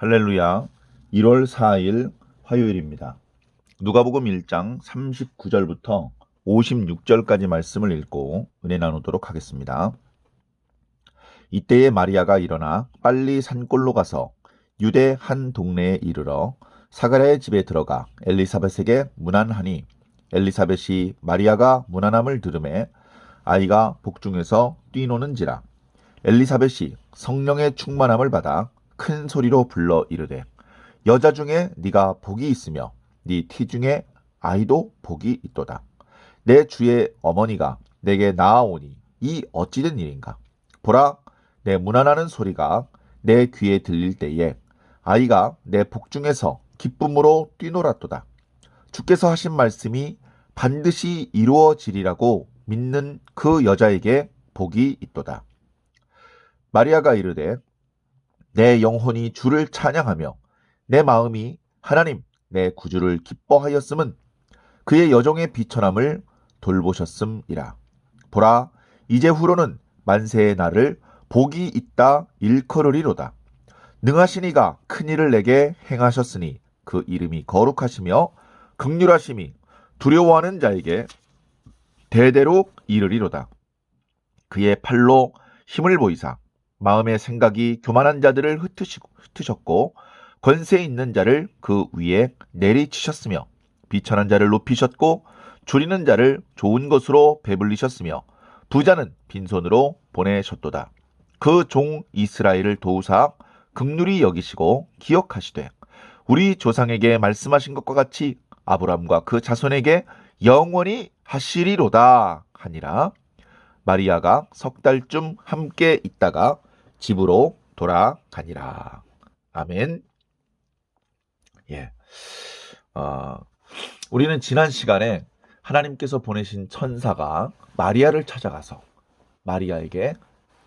할렐루야. 1월 4일 화요일입니다. 누가복음 1장 39절부터 56절까지 말씀을 읽고 은혜 나누도록 하겠습니다. 이때에 마리아가 일어나 빨리 산골로 가서 유대 한 동네에 이르러 사가랴의 집에 들어가 엘리사벳에게 문안하니 엘리사벳이 마리아가 문안함을 들으매 아이가 복중에서 뛰노는지라. 엘리사벳이 성령의 충만함을 받아 큰 소리로 불러 이르되 여자 중에 네가 복이 있으며 네 티 중에 아이도 복이 있도다. 내 주의 어머니가 내게 나아오니 이 어찌된 일인가. 보라, 내 문안하는 소리가 내 귀에 들릴 때에 아이가 내 복중에서 기쁨으로 뛰놀았도다. 주께서 하신 말씀이 반드시 이루어지리라고 믿는 그 여자에게 복이 있도다. 마리아가 이르되 내 영혼이 주를 찬양하며 내 마음이 하나님 내 구주를 기뻐하였음은 그의 여종의 비천함을 돌보셨음이라. 보라, 이제 후로는 만세의 날을 복이 있다 일컬으리로다. 능하신 이가 큰 일을 내게 행하셨으니 그 이름이 거룩하시며 긍휼하심이 두려워하는 자에게 대대로 이르리로다. 그의 팔로 힘을 보이사 마음의 생각이 교만한 자들을 흩으셨고 권세 있는 자를 그 위에 내리치셨으며 비천한 자를 높이셨고 줄이는 자를 좋은 것으로 배불리셨으며 부자는 빈손으로 보내셨도다. 그 종 이스라엘을 도우사 긍휼히 여기시고 기억하시되 우리 조상에게 말씀하신 것과 같이 아브라함과 그 자손에게 영원히 하시리로다 하니라. 마리아가 석 달쯤 함께 있다가 집으로 돌아가니라. 아멘. 예. 우리는 지난 시간에 하나님께서 보내신 천사가 마리아를 찾아가서 마리아에게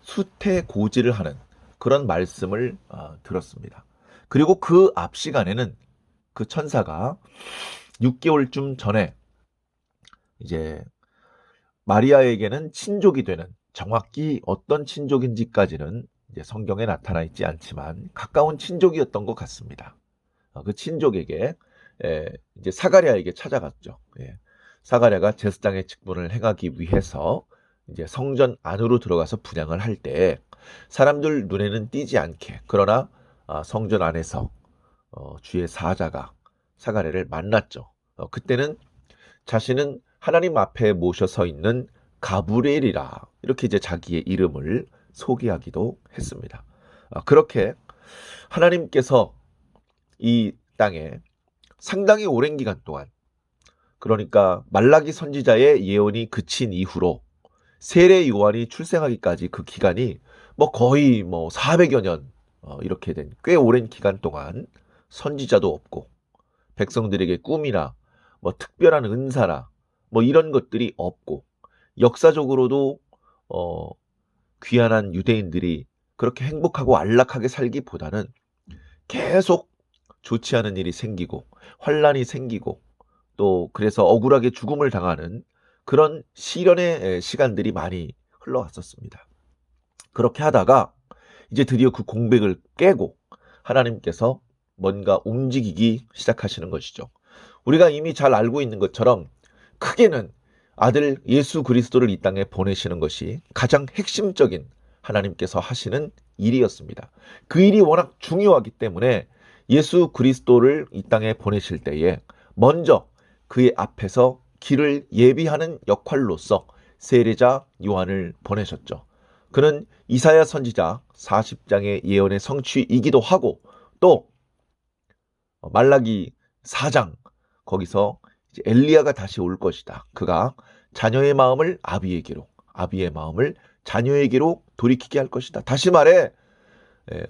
수태고지를 하는 그런 말씀을 들었습니다. 그리고 그 앞 시간에는 그 천사가 6개월쯤 전에 이제 마리아에게는 친족이 되는, 정확히 어떤 친족인지까지는 이제 성경에 나타나 있지 않지만 가까운 친족이었던 것 같습니다. 그 친족에게 이제 사가랴에게 찾아갔죠. 사가랴가 제사장의 직분을 행하기 위해서 이제 성전 안으로 들어가서 분향을 할 때 사람들 눈에는 띄지 않게, 그러나 성전 안에서 주의 사자가 사가랴를 만났죠. 그때는 자신은 하나님 앞에 모셔 서 있는 가브리엘이라 이렇게 이제 자기의 이름을 소개하기도 했습니다. 그렇게 하나님께서 이 땅에 상당히 오랜 기간 동안, 그러니까 말라기 선지자의 예언이 그친 이후로 세례 요한이 출생하기까지 그 기간이 거의 400여 년 이렇게 된 꽤 오랜 기간 동안 선지자도 없고 백성들에게 꿈이나 특별한 은사나 이런 것들이 없고 역사적으로도 귀환한 유대인들이 그렇게 행복하고 안락하게 살기보다는 계속 좋지 않은 일이 생기고 환란이 생기고 또 그래서 억울하게 죽음을 당하는 그런 시련의 시간들이 많이 흘러왔었습니다. 그렇게 하다가 이제 드디어 그 공백을 깨고 하나님께서 뭔가 움직이기 시작하시는 것이죠. 우리가 이미 잘 알고 있는 것처럼 크게는 아들 예수 그리스도를 이 땅에 보내시는 것이 가장 핵심적인 하나님께서 하시는 일이었습니다. 그 일이 워낙 중요하기 때문에 예수 그리스도를 이 땅에 보내실 때에 먼저 그의 앞에서 길을 예비하는 역할로서 세례자 요한을 보내셨죠. 그는 이사야 선지자 40장의 예언의 성취이기도 하고 또 말라기 4장 거기서 이제 엘리야가 다시 올 것이다. 그가 자녀의 마음을 아비에게로, 아비의 마음을 자녀에게로 돌이키게 할 것이다. 다시 말해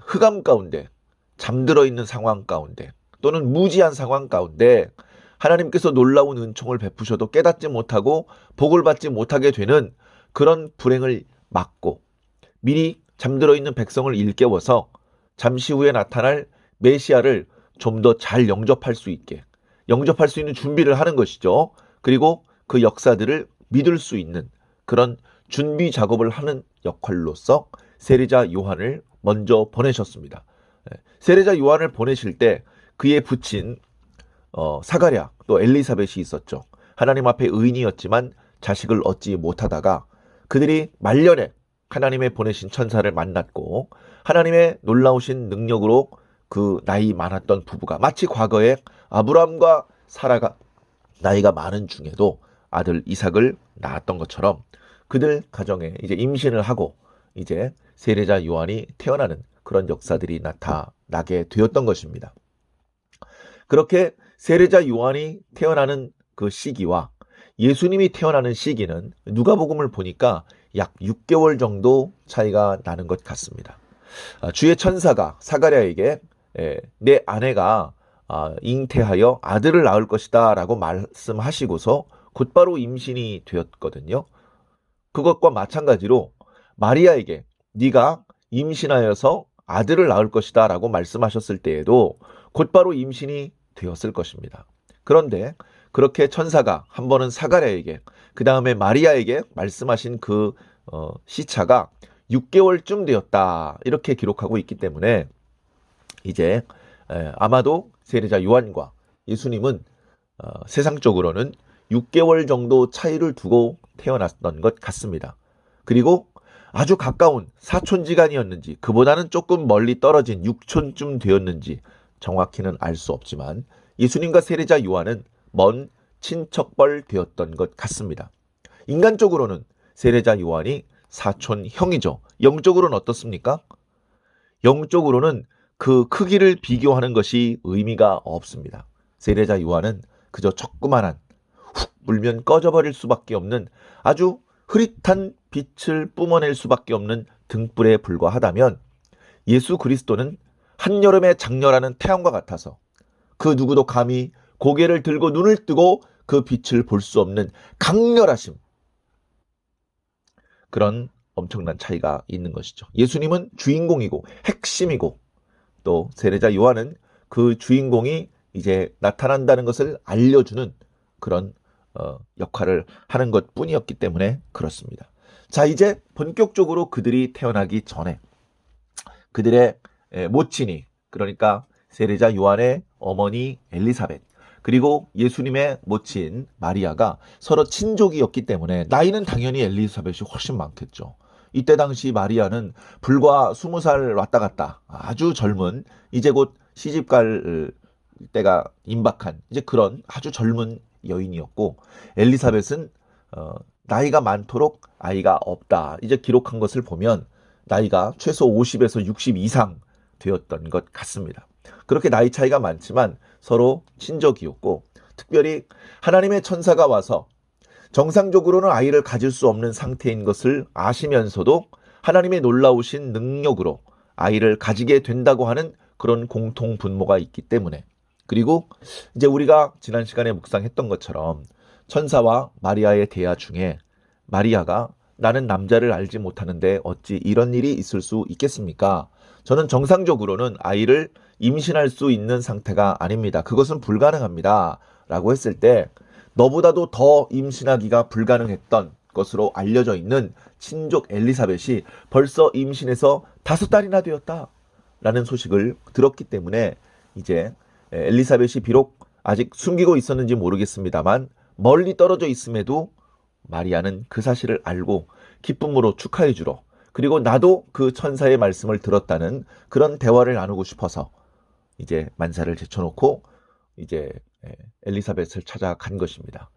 흑암 가운데, 잠들어 있는 상황 가운데 또는 무지한 상황 가운데 하나님께서 놀라운 은총을 베푸셔도 깨닫지 못하고 복을 받지 못하게 되는 그런 불행을 막고 미리 잠들어 있는 백성을 일깨워서 잠시 후에 나타날 메시아를 좀 더 잘 영접할 수 있게, 영접할 수 있는 준비를 하는 것이죠. 그리고 그 역사들을 믿을 수 있는 그런 준비 작업을 하는 역할로서 세례자 요한을 먼저 보내셨습니다. 세례자 요한을 보내실 때 그의 부친 사가랴 또 엘리사벳이 있었죠. 하나님 앞에 의인이었지만 자식을 얻지 못하다가 그들이 말년에 하나님의 보내신 천사를 만났고 하나님의 놀라우신 능력으로 그 나이 많았던 부부가 마치 과거에 아브라함과 사라가 나이가 많은 중에도 아들 이삭을 낳았던 것처럼 그들 가정에 이제 임신을 하고 이제 세례자 요한이 태어나는 그런 역사들이 나타나게 되었던 것입니다. 그렇게 세례자 요한이 태어나는 그 시기와 예수님이 태어나는 시기는 누가복음을 보니까 약 6개월 정도 차이가 나는 것 같습니다. 주의 천사가 사가랴에게 내 아내가 잉태하여 아들을 낳을 것이다 라고 말씀하시고서 곧바로 임신이 되었거든요. 그것과 마찬가지로 마리아에게 네가 임신하여서 아들을 낳을 것이다 라고 말씀하셨을 때에도 곧바로 임신이 되었을 것입니다. 그런데 그렇게 천사가 한 번은 사가랴에게 그 다음에 마리아에게 말씀하신 그 시차가 6개월쯤 되었다 이렇게 기록하고 있기 때문에 이제 아마도 세례자 요한과 예수님은 세상적으로는 6개월 정도 차이를 두고 태어났던 것 같습니다. 그리고 아주 가까운 사촌지간이었는지 그보다는 조금 멀리 떨어진 육촌쯤 되었는지 정확히는 알 수 없지만 예수님과 세례자 요한은 먼 친척벌 되었던 것 같습니다. 인간적으로는 세례자 요한이 사촌 형이죠. 영적으로는 어떻습니까? 영적으로는 그 크기를 비교하는 것이 의미가 없습니다. 세례자 요한은 그저 조그만한 훅 불면 꺼져버릴 수밖에 없는 아주 흐릿한 빛을 뿜어낼 수밖에 없는 등불에 불과하다면 예수 그리스도는 한여름에 장렬하는 태양과 같아서 그 누구도 감히 고개를 들고 눈을 뜨고 그 빛을 볼 수 없는 강렬하심, 그런 엄청난 차이가 있는 것이죠. 예수님은 주인공이고 핵심이고 또 세례자 요한은 그 주인공이 이제 나타난다는 것을 알려주는 그런 역할을 하는 것뿐이었기 때문에 그렇습니다. 자, 이제 본격적으로 그들이 태어나기 전에 그들의 모친이, 그러니까 세례자 요한의 어머니 엘리사벳 그리고 예수님의 모친 마리아가 서로 친족이었기 때문에 나이는 당연히 엘리사벳이 훨씬 많겠죠. 이때 당시 마리아는 불과 20살 왔다 갔다 아주 젊은, 이제 곧 시집갈 때가 임박한 이제 그런 아주 젊은 여인이었고, 엘리사벳은 나이가 많도록 아이가 없다 이제 기록한 것을 보면 나이가 최소 50에서 60 이상 되었던 것 같습니다. 그렇게 나이 차이가 많지만 서로 친족이었고, 특별히 하나님의 천사가 와서 정상적으로는 아이를 가질 수 없는 상태인 것을 아시면서도 하나님의 놀라우신 능력으로 아이를 가지게 된다고 하는 그런 공통 분모가 있기 때문에, 그리고 이제 우리가 지난 시간에 묵상했던 것처럼 천사와 마리아의 대화 중에 마리아가 나는 남자를 알지 못하는데 어찌 이런 일이 있을 수 있겠습니까? 저는 정상적으로는 아이를 임신할 수 있는 상태가 아닙니다. 그것은 불가능합니다. 라고 했을 때 너보다도 더 임신하기가 불가능했던 것으로 알려져 있는 친족 엘리사벳이 벌써 임신해서 5달이나 되었다 라는 소식을 들었기 때문에 이제 엘리사벳이 비록 아직 숨기고 있었는지 모르겠습니다만 멀리 떨어져 있음에도 마리아는 그 사실을 알고 기쁨으로 축하해 주러, 그리고 나도 그 천사의 말씀을 들었다는 그런 대화를 나누고 싶어서 이제 만사를 제쳐놓고 이제 엘리사벳을 찾아간 것입니다.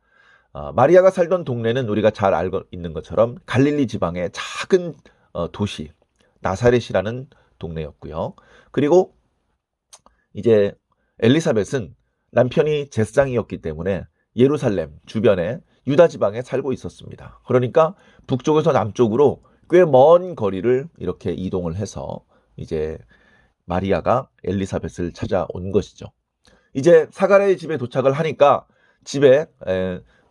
마리아가 살던 동네는 우리가 잘 알고 있는 것처럼 갈릴리 지방의 작은 도시 나사렛이라는 동네였고요. 그리고 이제 엘리사벳은 남편이 제사장이었기 때문에 예루살렘 주변에 유다 지방에 살고 있었습니다. 그러니까 북쪽에서 남쪽으로 꽤 먼 거리를 이렇게 이동을 해서 이제 마리아가 엘리사벳을 찾아온 것이죠. 이제 사가랴의 집에 도착을 하니까 집에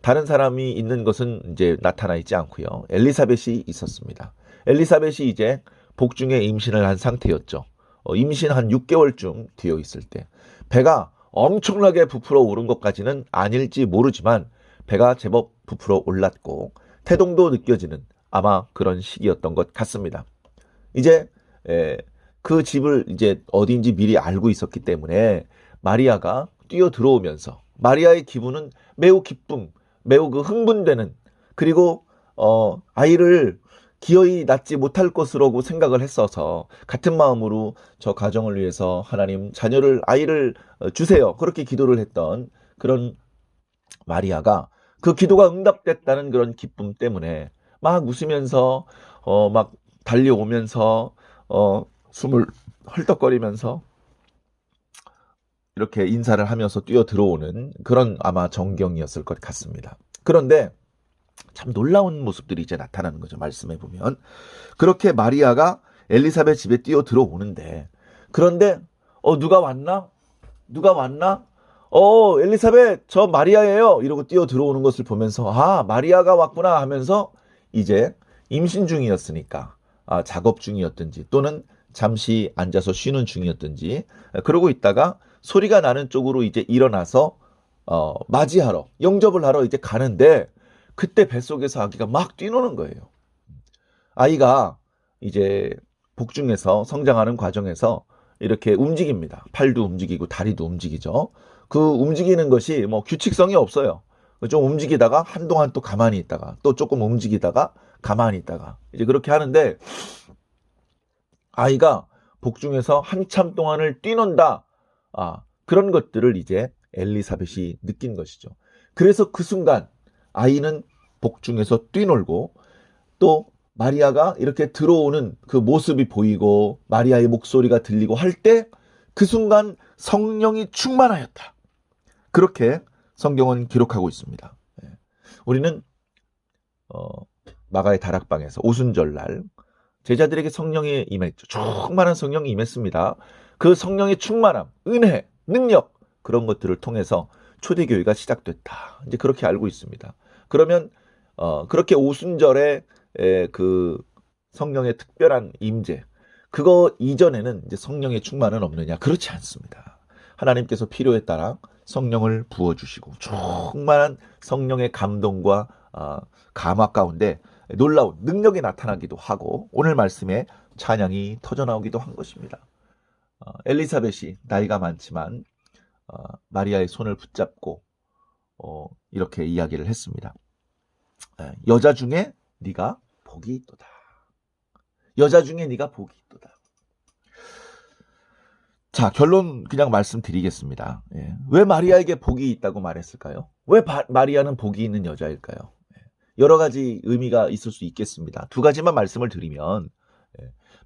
다른 사람이 있는 것은 이제 나타나 있지 않고요. 엘리사벳이 있었습니다. 엘리사벳이 이제 복중에 임신을 한 상태였죠. 임신 한 6개월쯤 되어 있을 때 배가 엄청나게 부풀어 오른 것까지는 아닐지 모르지만 배가 제법 부풀어 올랐고 태동도 느껴지는 아마 그런 시기였던 것 같습니다. 이제 그 집을 이제 어디인지 미리 알고 있었기 때문에 마리아가 뛰어 들어오면서 마리아의 기분은 매우 기쁨, 매우 그 흥분되는, 그리고 아이를 기어이 낳지 못할 것으로고 생각을 했어서 같은 마음으로 저 가정을 위해서 하나님 아이를 주세요, 그렇게 기도를 했던 그런 마리아가 그 기도가 응답됐다는 그런 기쁨 때문에 막 웃으면서 막 달려오면서 숨을 헐떡거리면서 이렇게 인사를 하면서 뛰어 들어오는 그런 아마 전경이었을 것 같습니다. 그런데 참 놀라운 모습들이 이제 나타나는 거죠. 말씀해 보면 그렇게 마리아가 엘리사벳 집에 뛰어 들어오는데, 그런데 누가 왔나? 누가 왔나? 엘리사벳, 저 마리아예요. 이러고 뛰어 들어오는 것을 보면서 아, 마리아가 왔구나 하면서 이제 임신 중이었으니까 작업 중이었든지 또는 잠시 앉아서 쉬는 중이었든지 그러고 있다가 소리가 나는 쪽으로 이제 일어나서 맞이하러, 영접을 하러 이제 가는데 그때 뱃속에서 아기가 막 뛰노는 거예요. 아이가 이제 복중에서 성장하는 과정에서 이렇게 움직입니다. 팔도 움직이고 다리도 움직이죠. 그 움직이는 것이 뭐 규칙성이 없어요. 좀 움직이다가 한동안 또 가만히 있다가 또 조금 움직이다가 가만히 있다가 이제 그렇게 하는데 아이가 복중에서 한참 동안을 뛰논다. 그런 것들을 이제 엘리사벳이 느낀 것이죠. 그래서 그 순간 아이는 복중에서 뛰놀고 또 마리아가 이렇게 들어오는 그 모습이 보이고 마리아의 목소리가 들리고 할 때 그 순간 성령이 충만하였다. 그렇게 성경은 기록하고 있습니다. 우리는 마가의 다락방에서 오순절날 제자들에게 성령이 임했죠. 충만한 성령이 임했습니다. 그 성령의 충만함, 은혜, 능력, 그런 것들을 통해서 초대교회가 시작됐다. 이제 그렇게 알고 있습니다. 그러면 그렇게 오순절에 그 성령의 특별한 임재, 그거 이전에는 이제 성령의 충만은 없느냐? 그렇지 않습니다. 하나님께서 필요에 따라 성령을 부어주시고 충만한 성령의 감동과 감화 가운데 놀라운 능력이 나타나기도 하고 오늘 말씀에 찬양이 터져나오기도 한 것입니다. 엘리사벳이 나이가 많지만 마리아의 손을 붙잡고 이렇게 이야기를 했습니다. 여자 중에 네가 복이 있도다. 여자 중에 네가 복이 있도다. 자, 결론 그냥 말씀드리겠습니다. 왜 마리아에게 복이 있다고 말했을까요? 왜 마리아는 복이 있는 여자일까요? 여러 가지 의미가 있을 수 있겠습니다. 두 가지만 말씀을 드리면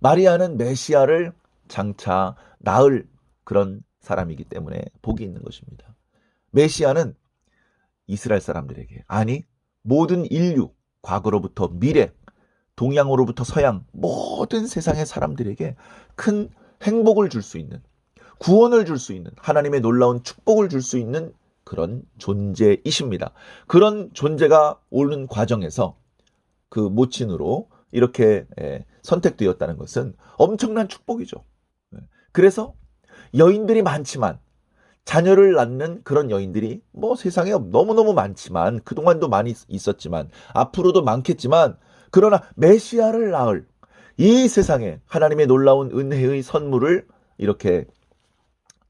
마리아는 메시아를 장차 낳을 그런 사람이기 때문에 복이 있는 것입니다. 메시아는 이스라엘 사람들에게, 아니 모든 인류, 과거로부터 미래, 동양으로부터 서양, 모든 세상의 사람들에게 큰 행복을 줄 수 있는, 구원을 줄 수 있는, 하나님의 놀라운 축복을 줄 수 있는 그런 존재이십니다. 그런 존재가 오는 과정에서 그 모친으로 이렇게 선택되었다는 것은 엄청난 축복이죠. 그래서 여인들이 많지만, 자녀를 낳는 그런 여인들이 뭐 세상에 너무너무 많지만, 그동안도 많이 있었지만 앞으로도 많겠지만, 그러나 메시아를 낳을 이 세상에 하나님의 놀라운 은혜의 선물을 이렇게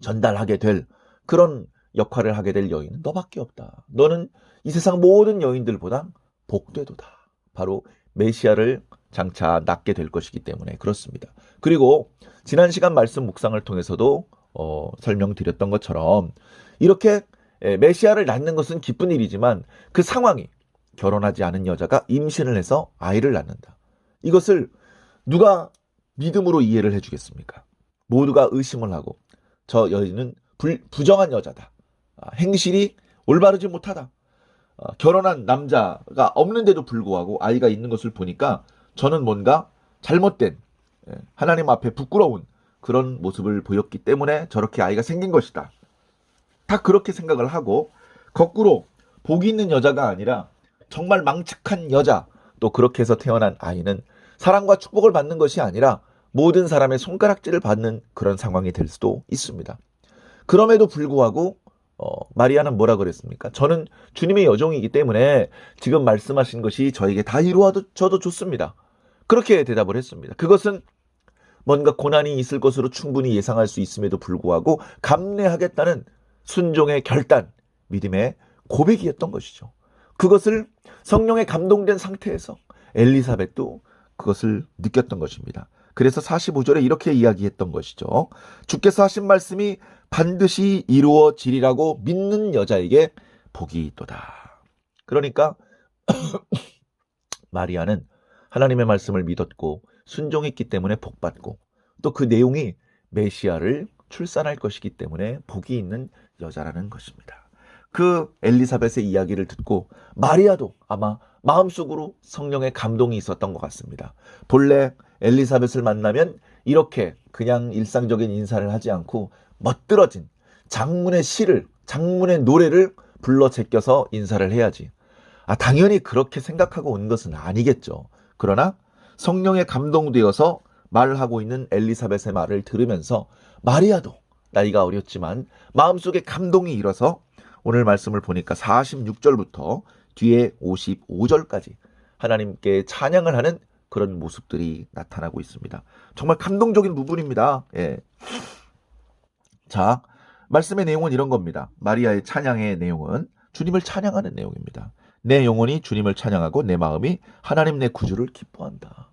전달하게 될 그런 역할을 하게 될 여인은 너밖에 없다. 너는 이 세상 모든 여인들보다 복되도다. 바로 메시아를 장차 낳게 될 것이기 때문에 그렇습니다. 그리고 지난 시간 말씀 묵상을 통해서도 설명드렸던 것처럼 이렇게 메시아를 낳는 것은 기쁜 일이지만 그 상황이 결혼하지 않은 여자가 임신을 해서 아이를 낳는다. 이것을 누가 믿음으로 이해를 해주겠습니까? 모두가 의심을 하고 저 여인은 부정한 여자다. 행실이 올바르지 못하다. 결혼한 남자가 없는데도 불구하고 아이가 있는 것을 보니까 저는 뭔가 잘못된, 하나님 앞에 부끄러운 그런 모습을 보였기 때문에 저렇게 아이가 생긴 것이다. 다 그렇게 생각을 하고 거꾸로 복이 있는 여자가 아니라 정말 망측한 여자, 또 그렇게 해서 태어난 아이는 사랑과 축복을 받는 것이 아니라 모든 사람의 손가락질을 받는 그런 상황이 될 수도 있습니다. 그럼에도 불구하고 마리아는 뭐라 그랬습니까? 저는 주님의 여종이기 때문에 지금 말씀하신 것이 저에게 다 이루어져도 좋습니다. 그렇게 대답을 했습니다. 그것은 뭔가 고난이 있을 것으로 충분히 예상할 수 있음에도 불구하고 감내하겠다는 순종의 결단, 믿음의 고백이었던 것이죠. 그것을 성령에 감동된 상태에서 엘리사벳도 그것을 느꼈던 것입니다. 그래서 45절에 이렇게 이야기했던 것이죠. 주께서 하신 말씀이 반드시 이루어지리라고 믿는 여자에게 복이 있도다. 그러니까 마리아는 하나님의 말씀을 믿었고 순종했기 때문에 복받고, 또 그 내용이 메시아를 출산할 것이기 때문에 복이 있는 여자라는 것입니다. 그 엘리사벳의 이야기를 듣고 마리아도 아마 마음속으로 성령의 감동이 있었던 것 같습니다. 본래 엘리사벳을 만나면 이렇게 그냥 일상적인 인사를 하지 않고 멋들어진 장문의 시를, 장문의 노래를 불러 제껴서 인사를 해야지. 당연히 그렇게 생각하고 온 것은 아니겠죠. 그러나 성령에 감동되어서 말하고 있는 엘리사벳의 말을 들으면서 마리아도 나이가 어렸지만 마음속에 감동이 일어서 오늘 말씀을 보니까 46절부터 뒤에 55절까지 하나님께 찬양을 하는 그런 모습들이 나타나고 있습니다. 정말 감동적인 부분입니다. 예. 자, 말씀의 내용은 이런 겁니다. 마리아의 찬양의 내용은 주님을 찬양하는 내용입니다. 내 영혼이 주님을 찬양하고 내 마음이 하나님 내 구주를 기뻐한다.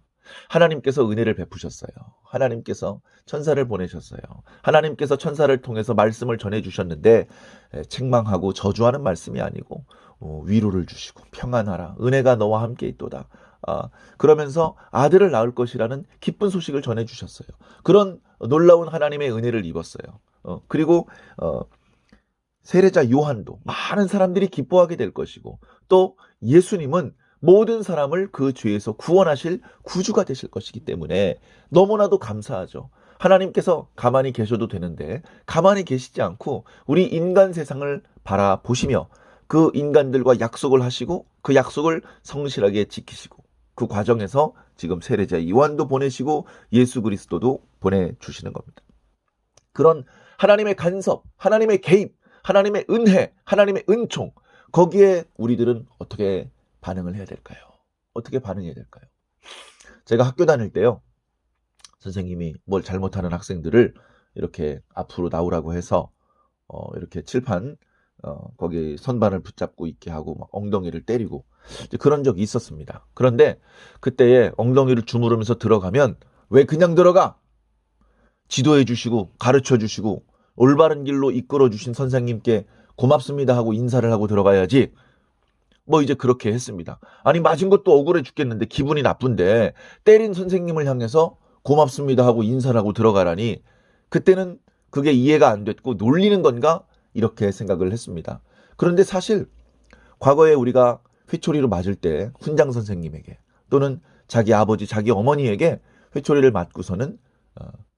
하나님께서 은혜를 베푸셨어요. 하나님께서 천사를 보내셨어요. 하나님께서 천사를 통해서 말씀을 전해주셨는데 책망하고 저주하는 말씀이 아니고 위로를 주시고 평안하라, 은혜가 너와 함께 있도다. 그러면서 아들을 낳을 것이라는 기쁜 소식을 전해주셨어요. 그런 놀라운 하나님의 은혜를 입었어요. 그리고 세례자 요한도 많은 사람들이 기뻐하게 될 것이고, 또 예수님은 모든 사람을 그 죄에서 구원하실 구주가 되실 것이기 때문에 너무나도 감사하죠. 하나님께서 가만히 계셔도 되는데 가만히 계시지 않고 우리 인간 세상을 바라보시며 그 인간들과 약속을 하시고 그 약속을 성실하게 지키시고, 그 과정에서 지금 세례자 요한도 보내시고 예수 그리스도도 보내주시는 겁니다. 그런 하나님의 간섭, 하나님의 개입, 하나님의 은혜, 하나님의 은총, 거기에 우리들은 어떻게 반응을 해야 될까요? 어떻게 반응해야 될까요? 제가 학교 다닐 때요, 선생님이 뭘 잘못하는 학생들을 이렇게 앞으로 나오라고 해서 이렇게 칠판 거기 선반을 붙잡고 있게 하고 막 엉덩이를 때리고 그런 적이 있었습니다. 그런데 그때에 엉덩이를 주무르면서 들어가면 왜 그냥 들어가? 지도해 주시고 가르쳐 주시고 올바른 길로 이끌어 주신 선생님께 고맙습니다 하고 인사를 하고 들어가야지. 이제 그렇게 했습니다. 아니, 맞은 것도 억울해 죽겠는데 기분이 나쁜데 때린 선생님을 향해서 고맙습니다 하고 인사를 하고 들어가라니, 그때는 그게 이해가 안 됐고 놀리는 건가 이렇게 생각을 했습니다. 그런데 사실 과거에 우리가 회초리로 맞을 때 훈장 선생님에게 또는 자기 아버지, 자기 어머니에게 회초리를 맞고서는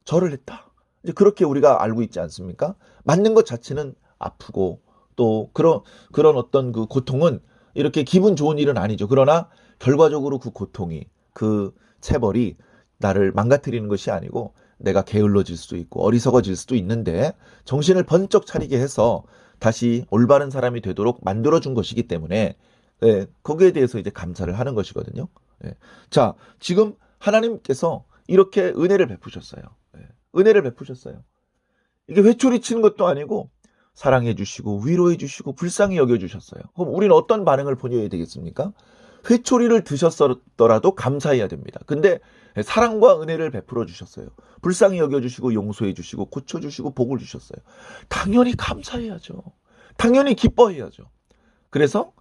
절을 했다. 이제 그렇게 우리가 알고 있지 않습니까? 맞는 것 자체는 아프고 또 그런 어떤 그 고통은 이렇게 기분 좋은 일은 아니죠. 그러나 결과적으로 그 고통이, 그 체벌이 나를 망가뜨리는 것이 아니고 내가 게을러질 수도 있고 어리석어질 수도 있는데 정신을 번쩍 차리게 해서 다시 올바른 사람이 되도록 만들어준 것이기 때문에 거기에 대해서 이제 감사를 하는 것이거든요. 자, 지금 하나님께서 이렇게 은혜를 베푸셨어요. 은혜를 베푸셨어요. 이게 회초리 치는 것도 아니고 사랑해 주시고 위로해 주시고 불쌍히 여겨 주셨어요. 그럼 우리는 어떤 반응을 보여야 되겠습니까? 회초리를 드셨더라도 감사해야 됩니다. 근데 사랑과 은혜를 베풀어 주셨어요. 불쌍히 여겨 주시고 용서해 주시고 고쳐 주시고 복을 주셨어요. 당연히 감사해야죠. 당연히 기뻐해야죠. 그래서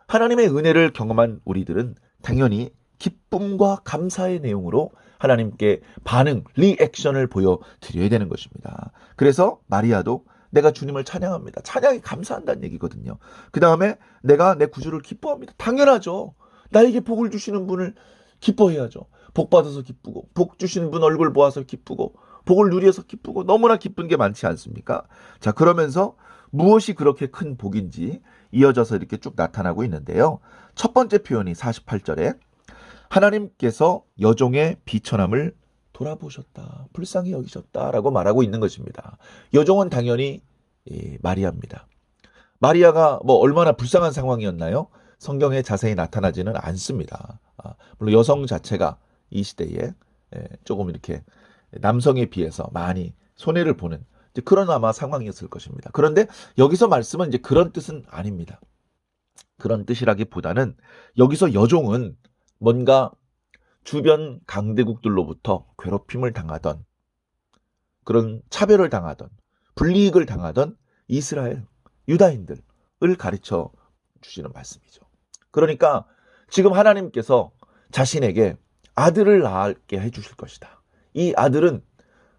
하나님의 은혜를 경험한 우리들은 당연히 기쁨과 감사의 내용으로 하나님께 반응, 리액션을 보여드려야 되는 것입니다. 그래서 마리아도 내가 주님을 찬양합니다. 찬양이 감사한다는 얘기거든요. 그 다음에 내가 내 구주를 기뻐합니다. 당연하죠. 나에게 복을 주시는 분을 기뻐해야죠. 복 받아서 기쁘고, 복 주시는 분 얼굴 보아서 기쁘고, 복을 누려서 기쁘고, 너무나 기쁜 게 많지 않습니까? 자, 그러면서 무엇이 그렇게 큰 복인지 이어져서 이렇게 쭉 나타나고 있는데요. 첫 번째 표현이 48절에 하나님께서 여종의 비천함을 돌아보셨다, 불쌍히 여기셨다라고 말하고 있는 것입니다. 여종은 당연히 마리아입니다. 마리아가 얼마나 불쌍한 상황이었나요? 성경에 자세히 나타나지는 않습니다. 물론 여성 자체가 이 시대에 조금 이렇게 남성에 비해서 많이 손해를 보는 이제 그런 아마 상황이었을 것입니다. 그런데 여기서 말씀은 이제 그런 뜻은 아닙니다. 그런 뜻이라기보다는 여기서 여종은 뭔가 주변 강대국들로부터 괴롭힘을 당하던 그런 차별을 당하던 불이익을 당하던 이스라엘 유다인들을 가르쳐 주시는 말씀이죠. 그러니까 지금 하나님께서 자신에게 아들을 낳게 해주실 것이다. 이 아들은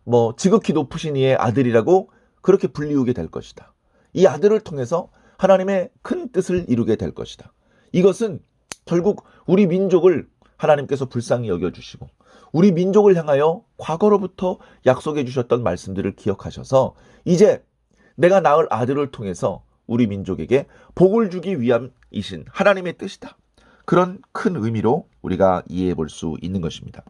뭐 지극히 높으신 이의 아들이라고 그렇게 불리우게 될 것이다. 이 아들을 통해서 하나님의 큰 뜻을 이루게 될 것이다. 이것은 결국 우리 민족을 하나님께서 불쌍히 여겨주시고 우리 민족을 향하여 과거로부터 약속해 주셨던 말씀들을 기억하셔서 이제 내가 낳을 아들을 통해서 우리 민족에게 복을 주기 위함이신 하나님의 뜻이다. 그런 큰 의미로 우리가 이해해 볼 수 있는 것입니다.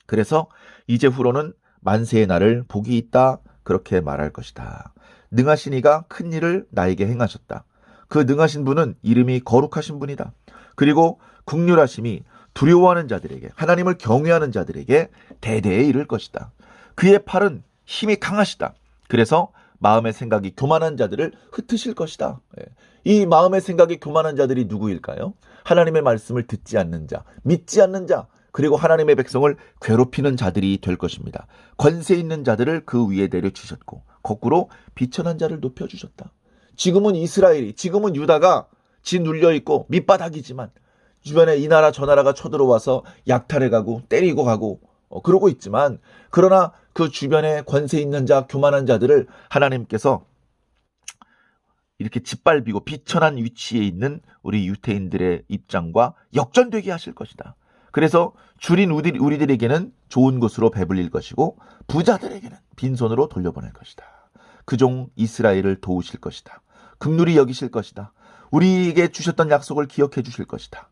그래서 이제후로는 만세의 날을 복이 있다 그렇게 말할 것이다. 능하신 이가 큰 일을 나에게 행하셨다. 그 능하신 분은 이름이 거룩하신 분이다. 그리고 긍휼하심이 두려워하는 자들에게 하나님을 경외하는 자들에게 대대에 이를 것이다. 그의 팔은 힘이 강하시다. 그래서 마음의 생각이 교만한 자들을 흩으실 것이다. 이 마음의 생각이 교만한 자들이 누구일까요? 하나님의 말씀을 듣지 않는 자, 믿지 않는 자, 그리고 하나님의 백성을 괴롭히는 자들이 될 것입니다. 권세 있는 자들을 그 위에 내려주셨고 거꾸로 비천한 자를 높여주셨다. 지금은 이스라엘이, 지금은 유다가 짓눌려있고 밑바닥이지만 주변에 이 나라 저 나라가 쳐들어와서 약탈해가고 때리고 가고 그러고 있지만 그러나 그 주변에 권세 있는 자, 교만한 자들을 하나님께서 이렇게 짓밟히고 비천한 위치에 있는 우리 유대인들의 입장과 역전되게 하실 것이다. 그래서 줄인 우리들에게는 좋은 것으로 배불릴 것이고 부자들에게는 빈손으로 돌려보낼 것이다. 그 종 이스라엘을 도우실 것이다. 긍휼히 여기실 것이다. 우리에게 주셨던 약속을 기억해 주실 것이다.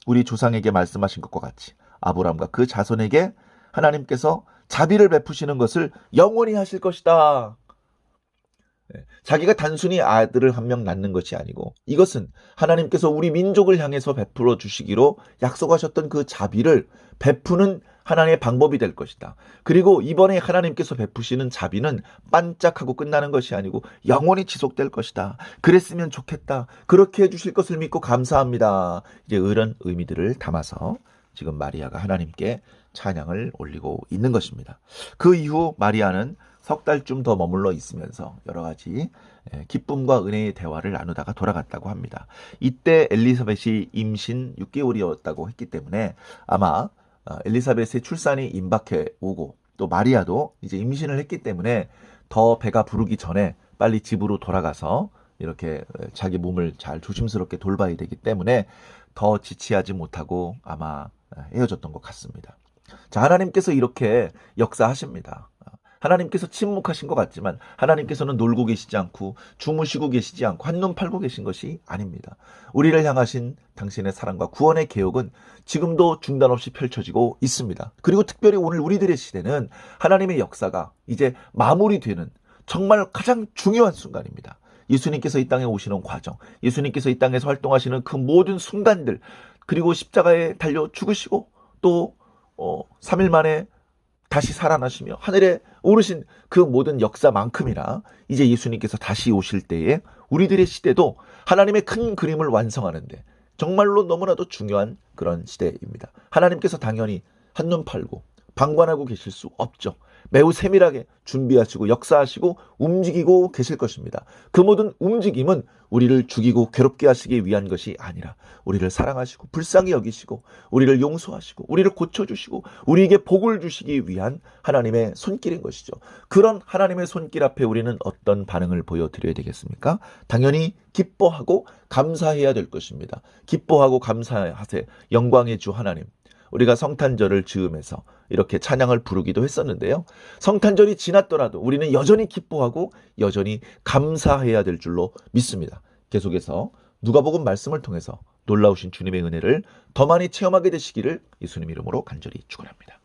우리 조상에게 말씀하신 것과 같이 아브라함과 그 자손에게 하나님께서 자비를 베푸시는 것을 영원히 하실 것이다. 자기가 단순히 아들을 한 명 낳는 것이 아니고 이것은 하나님께서 우리 민족을 향해서 베풀어 주시기로 약속하셨던 그 자비를 베푸는 하나님의 방법이 될 것이다. 그리고 이번에 하나님께서 베푸시는 자비는 반짝하고 끝나는 것이 아니고 영원히 지속될 것이다. 그랬으면 좋겠다. 그렇게 해주실 것을 믿고 감사합니다. 이제 이런 의미들을 담아서 지금 마리아가 하나님께 찬양을 올리고 있는 것입니다. 그 이후 마리아는 석 달쯤 더 머물러 있으면서 여러 가지 기쁨과 은혜의 대화를 나누다가 돌아갔다고 합니다. 이때 엘리사벳이 임신 6개월이었다고 했기 때문에 아마 엘리사벳의 출산이 임박해 오고 또 마리아도 이제 임신을 했기 때문에 더 배가 부르기 전에 빨리 집으로 돌아가서 이렇게 자기 몸을 잘 조심스럽게 돌봐야 되기 때문에 더 지체하지 못하고 아마 헤어졌던 것 같습니다. 자, 하나님께서 이렇게 역사하십니다. 하나님께서 침묵하신 것 같지만 하나님께서는 놀고 계시지 않고 주무시고 계시지 않고 한눈 팔고 계신 것이 아닙니다. 우리를 향하신 당신의 사랑과 구원의 계획은 지금도 중단 없이 펼쳐지고 있습니다. 그리고 특별히 오늘 우리들의 시대는 하나님의 역사가 이제 마무리되는 정말 가장 중요한 순간입니다. 예수님께서 이 땅에 오시는 과정, 예수님께서 이 땅에서 활동하시는 그 모든 순간들, 그리고 십자가에 달려 죽으시고 또 3일 만에 다시 살아나시며 하늘에 오르신 그 모든 역사만큼이나 이제 예수님께서 다시 오실 때에 우리들의 시대도 하나님의 큰 그림을 완성하는데 정말로 너무나도 중요한 그런 시대입니다. 하나님께서 당연히 한눈 팔고 방관하고 계실 수 없죠. 매우 세밀하게 준비하시고 역사하시고 움직이고 계실 것입니다. 그 모든 움직임은 우리를 죽이고 괴롭게 하시기 위한 것이 아니라 우리를 사랑하시고 불쌍히 여기시고 우리를 용서하시고 우리를 고쳐주시고 우리에게 복을 주시기 위한 하나님의 손길인 것이죠. 그런 하나님의 손길 앞에 우리는 어떤 반응을 보여드려야 되겠습니까? 당연히 기뻐하고 감사해야 될 것입니다. 기뻐하고 감사하세 영광의 주 하나님. 우리가 성탄절을 즈음해서 이렇게 찬양을 부르기도 했었는데요. 성탄절이 지났더라도 우리는 여전히 기뻐하고 여전히 감사해야 될 줄로 믿습니다. 계속해서 누가복음 말씀을 통해서 놀라우신 주님의 은혜를 더 많이 체험하게 되시기를 예수님 이름으로 간절히 축원합니다.